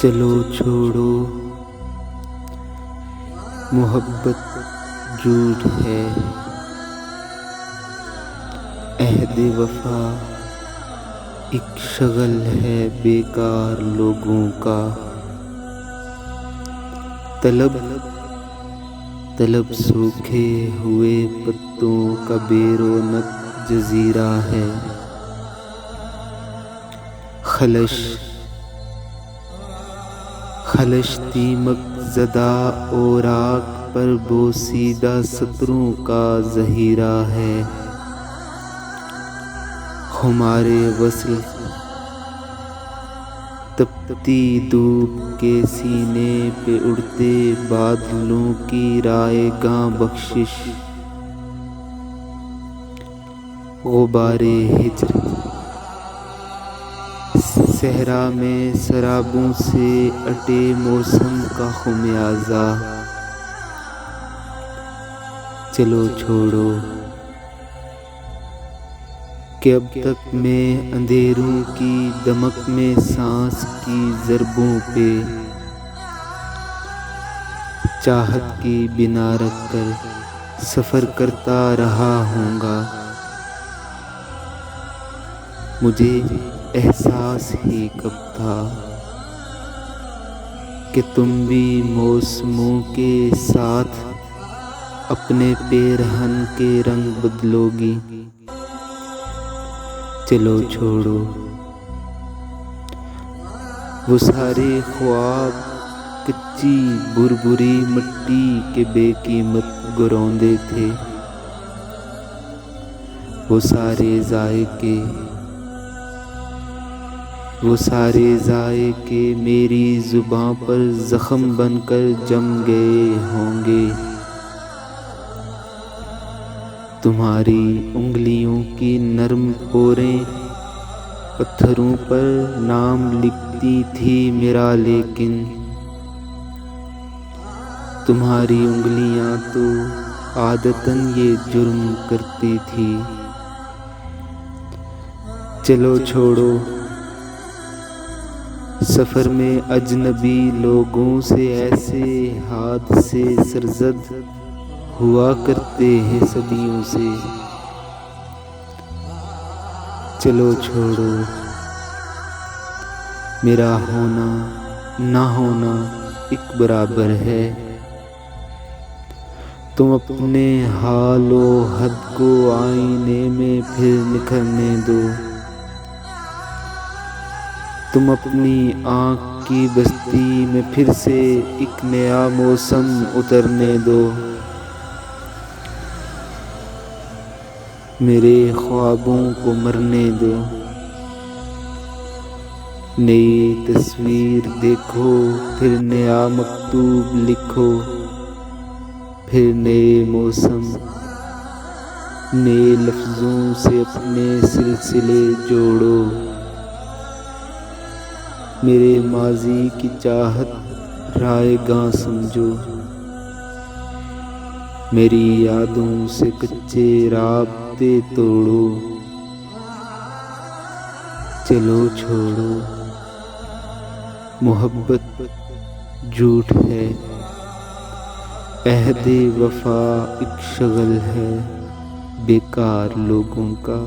چلو چھوڑو محبت جھوٹ ہے، عہد وفا ایک شغل ہے بیکار لوگوں کا۔ طلب سوکھے ہوئے پتوں کا بے رونق جزیرہ ہے، خلش دیمک زدہ اوراق پر بوسیدہ سطروں کا ذخیرہ ہے۔ ہمارے وصل تپتی دھوپ کے سینے پہ اڑتے بادلوں کی رائے گاں بخشش، غبار ہجر صحرا میں سرابوں سے اٹے موسم کا خمیازہ۔ چلو چھوڑو کہ اب تک میں اندھیروں کی دمک میں سانس کی ضربوں پہ چاہت کی بنا رکھ کر سفر کرتا رہا ہوں گا۔ مجھے احساس ہی کب تھا کہ تم بھی موسموں کے ساتھ اپنے پیرہن کے رنگ بدلو گی۔ چلو چھوڑو وہ سارے خواب کچی بربری مٹی کے بے قیمت گروندے تھے، وہ سارے ذائقے میری زباں پر زخم بن کر جم گئے ہوں گے۔ تمہاری انگلیوں کی نرم پوریں پتھروں پر نام لکھتی تھی میرا، لیکن تمہاری انگلیاں تو عادتاً یہ جرم کرتی تھی۔ چلو چھوڑو سفر میں اجنبی لوگوں سے ایسے حادثے سرزد ہوا کرتے ہیں صدیوں سے۔ چلو چھوڑو میرا ہونا نہ ہونا ایک برابر ہے، تم اپنے حال و حد کو آئینے میں پھر نکھرنے دو، تم اپنی آنکھ کی بستی میں پھر سے ایک نیا موسم اترنے دو، میرے خوابوں کو مرنے دو۔ نئی تصویر دیکھو، پھر نیا مکتوب لکھو، پھر نئے موسم نئے لفظوں سے اپنے سلسلے جوڑو، میرے ماضی کی چاہت رائے گاں سمجھو، میری یادوں سے کچے رابطے توڑو۔ چلو چھوڑو محبت جھوٹ ہے، عہد وفا ایک شغل ہے بیکار لوگوں کا۔